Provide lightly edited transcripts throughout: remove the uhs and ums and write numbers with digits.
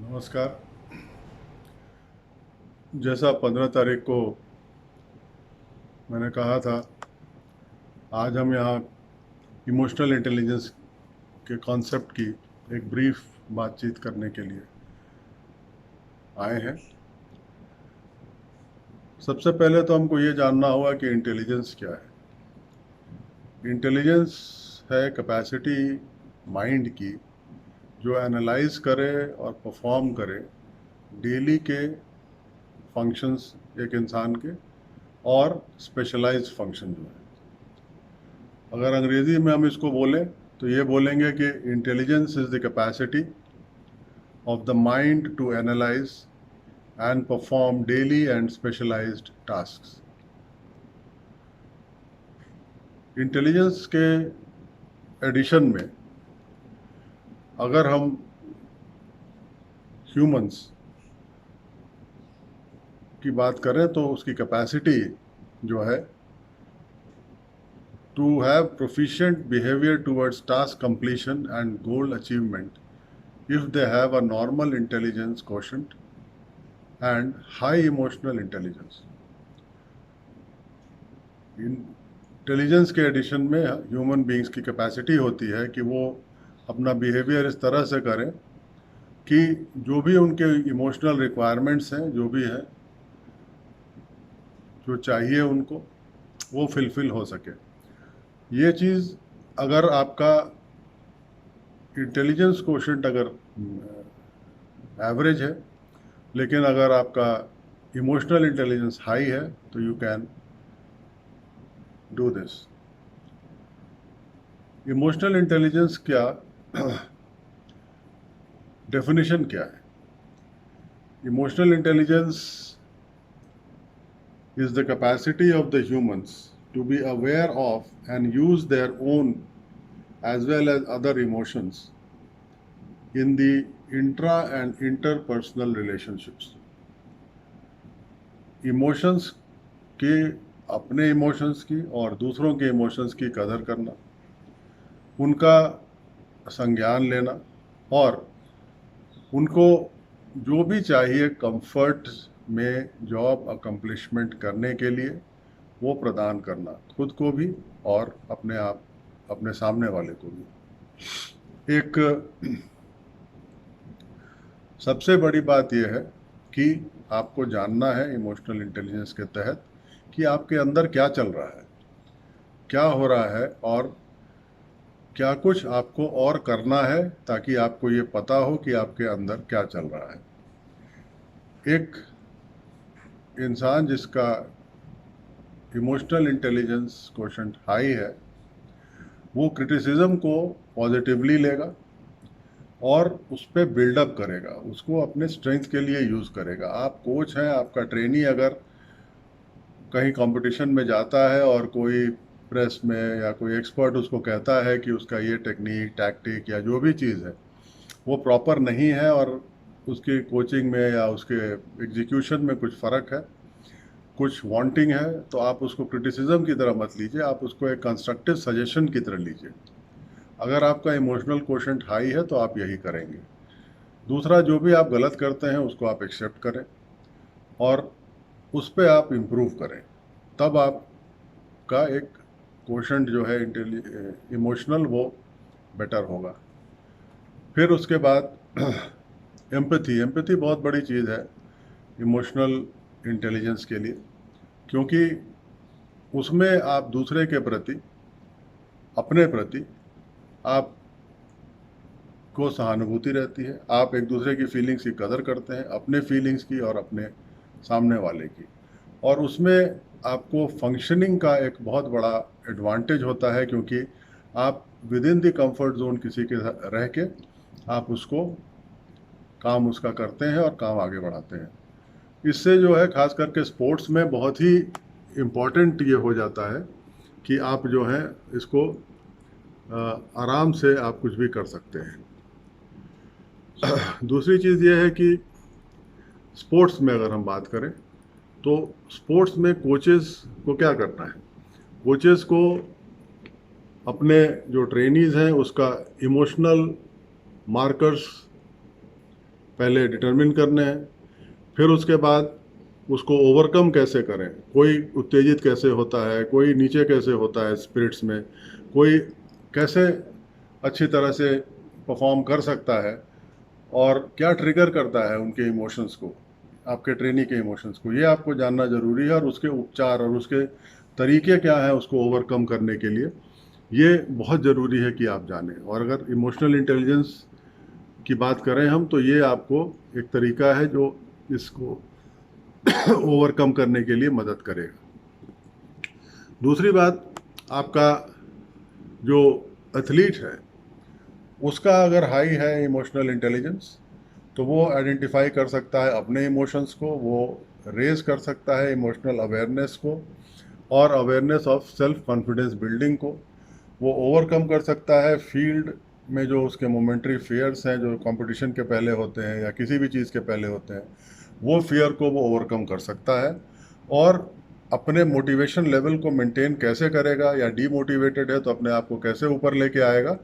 नमस्कार। जैसा 15 तारीख को मैंने कहा था, आज हम यहाँ इमोशनल इंटेलिजेंस के कॉन्सेप्ट की एक ब्रीफ बातचीत करने के लिए आए हैं। सबसे पहले तो हमको ये जानना होगा कि इंटेलिजेंस क्या है। इंटेलिजेंस है कैपेसिटी माइंड की जो एनालाइज करे और परफॉर्म करे डेली के फंक्शंस एक इंसान के, और स्पेशलाइज्ड फंक्शन जो है। अगर अंग्रेजी में हम इसको बोलें तो ये बोलेंगे कि intelligence is the capacity of the mind to analyse and perform daily and specialised tasks. Intelligence के एडिशन में अगर हम ह्यूमंस की बात करें तो उसकी कैपेसिटी जो है to have proficient behavior towards task completion and goal achievement if they have a normal intelligence quotient and high emotional intelligence. Intelligence के एडिशन में ह्यूमन बीइंग्स की कैपेसिटी होती है कि वो अपना बिहेवियर इस तरह से करें कि जो भी उनके इमोशनल रिक्वायरमेंट्स हैं, जो भी है, जो चाहिए उनको, वो फिलफिल हो सके। ये चीज़ अगर आपका इंटेलिजेंस कोशेंट अगर एवरेज है, लेकिन अगर आपका इमोशनल इंटेलिजेंस हाई है तो you can do this. Emotional intelligence क्या डेफिनेशन क्या है? Emotional intelligence is the capacity of the humans to be aware of and use their own as well as other emotions in the intra and interpersonal relationships. Emotions के, अपने emotions की और दूसरों के emotions की कदर करना, उनका संज्ञान लेना और उनको जो भी चाहिए कंफर्ट में जॉब अकम्प्लिशमेंट करने के लिए वो प्रदान करना, खुद को भी और अपने सामने वाले को भी। एक सबसे बड़ी बात यह है कि आपको जानना है इमोशनल इंटेलिजेंस के तहत कि आपके अंदर क्या चल रहा है, क्या हो रहा है और क्या कुछ आपको और करना है ताकि आपको ये पता हो कि आपके अंदर क्या चल रहा है। एक इंसान जिसका इमोशनल इंटेलिजेंस क्वोशेंट हाई है वो क्रिटिसिज्म को पॉजिटिवली लेगा और उस पर बिल्डअप करेगा, उसको अपने स्ट्रेंथ के लिए यूज़ करेगा। आप कोच हैं, आपका ट्रेनी अगर कहीं कंपटीशन में जाता है और कोई प्रेस में या कोई एक्सपर्ट उसको कहता है कि उसका ये टेक्निक, टैक्टिक या जो भी चीज़ है वो प्रॉपर नहीं है और उसकी कोचिंग में या उसके एग्जीक्यूशन में कुछ फ़र्क है, कुछ वांटिंग है, तो आप उसको क्रिटिसिज्म की तरह मत लीजिए, आप उसको एक कंस्ट्रक्टिव सजेशन की तरह लीजिए। अगर आपका इमोशनल क्वोशेंट हाई है तो आप यही करेंगे। दूसरा, जो भी आप गलत करते हैं उसको आप एक्सेप्ट करें और उस पर आप इम्प्रूव करें, तब आपका एक क्वोशेंट जो है इमोशनल वो बेटर होगा। फिर उसके बाद एम्पैथी बहुत बड़ी चीज़ है इमोशनल इंटेलिजेंस के लिए, क्योंकि उसमें आप दूसरे के प्रति, अपने प्रति आप को सहानुभूति रहती है, आप एक दूसरे की फीलिंग्स की कदर करते हैं, अपने फीलिंग्स की और अपने सामने वाले की, और उसमें आपको फंक्शनिंग का एक बहुत बड़ा एडवांटेज होता है क्योंकि आप with in the comfort zone किसी के रह के आप उसको काम उसका करते हैं और काम आगे बढ़ाते हैं। इससे जो है खास करके स्पोर्ट्स में बहुत ही इम्पॉर्टेंट ये हो जाता है कि आप जो है इसको आराम से आप कुछ भी कर सकते हैं। दूसरी चीज़ ये है कि स्पोर्ट्स में अगर हम बात करें तो स्पोर्ट्स में कोचेस को क्या करना है? कोचेस को अपने जो ट्रेनीज़ हैं उसका इमोशनल मार्कर्स पहले डिटरमिन करने हैं, फिर उसके बाद उसको ओवरकम कैसे करें। कोई उत्तेजित कैसे होता है, कोई नीचे कैसे होता है स्पिरिट्स में, कोई कैसे अच्छी तरह से परफॉर्म कर सकता है, और क्या ट्रिगर करता है उनके इमोशंस को, आपके ट्रेनी के इमोशंस को, ये आपको जानना ज़रूरी है। और उसके उपचार और उसके तरीके क्या हैं उसको ओवरकम करने के लिए, ये बहुत ज़रूरी है कि आप जानें। और अगर इमोशनल इंटेलिजेंस की बात करें हम, तो ये आपको एक तरीका है जो इसको ओवरकम करने के लिए मदद करेगा। दूसरी बात, आपका जो एथलीट है उसका अगर हाई है इमोशनल इंटेलिजेंस, तो वो आइडेंटिफाई कर सकता है अपने इमोशंस को, वो रेज कर सकता है इमोशनल अवेयरनेस को और awareness of self confidence building को। वो ओवरकम कर सकता है फील्ड में जो उसके मोमेंट्री फियर्स हैं, जो कंपटीशन के पहले होते हैं या किसी भी चीज़ के पहले होते हैं, वो फियर को वो ओवरकम कर सकता है। और अपने मोटिवेशन लेवल को मेंटेन कैसे करेगा, या डीमोटिवेटेड है तो अपने आप को कैसे ऊपर लेके आएगा,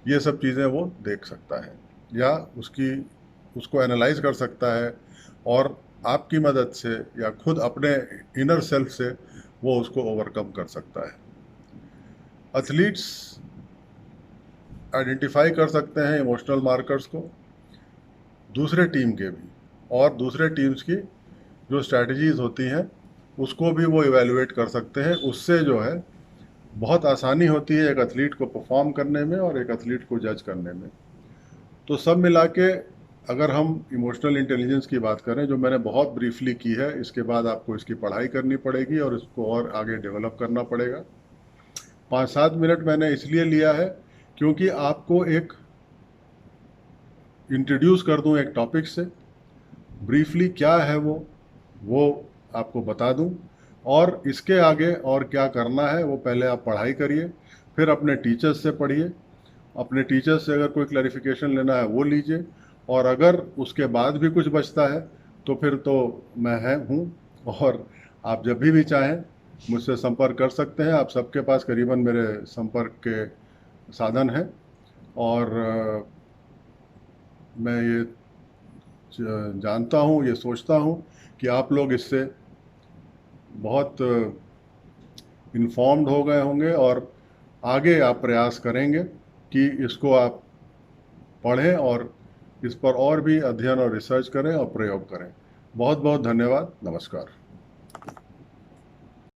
ये सब चीज़ें वो देख सकता है, या उसको एनालाइज कर सकता है, और आपकी मदद से या खुद अपने इनर सेल्फ से वो उसको ओवरकम कर सकता है। एथलीट्स आइडेंटिफाई कर सकते हैं इमोशनल मार्कर्स को, दूसरे टीम के भी, और दूसरे टीम्स की जो स्ट्रैटेजीज होती हैं उसको भी वो इवेलुएट कर सकते हैं। उससे जो है बहुत आसानी होती है एक एथलीट को परफॉर्म करने में और एक एथलीट को जज करने में। तो सब मिला के अगर हम इमोशनल इंटेलिजेंस की बात करें, जो मैंने बहुत ब्रीफली की है, इसके बाद आपको इसकी पढ़ाई करनी पड़ेगी और इसको और आगे डेवलप करना पड़ेगा। 5-7 मिनट मैंने इसलिए लिया है क्योंकि आपको एक इंट्रोड्यूस कर दूं एक टॉपिक से, ब्रीफली क्या है वो आपको बता दूं, और इसके आगे और क्या करना है वो पहले आप पढ़ाई करिए, फिर अपने टीचर्स से पढ़िए, अपने टीचर्स से अगर कोई क्लैरिफिकेशन लेना है वो लीजिए, और अगर उसके बाद भी कुछ बचता है तो फिर तो मैं हूँ, और आप जब भी चाहें मुझसे संपर्क कर सकते हैं। आप सबके पास करीबन मेरे संपर्क के साधन हैं, और मैं ये जानता हूँ, ये सोचता हूँ कि आप लोग इससे बहुत इन्फॉर्म्ड हो गए होंगे, और आगे आप प्रयास करेंगे कि इसको आप पढ़ें और इस पर और भी अध्ययन और रिसर्च करें और प्रयोग करें। बहुत बहुत धन्यवाद। नमस्कार।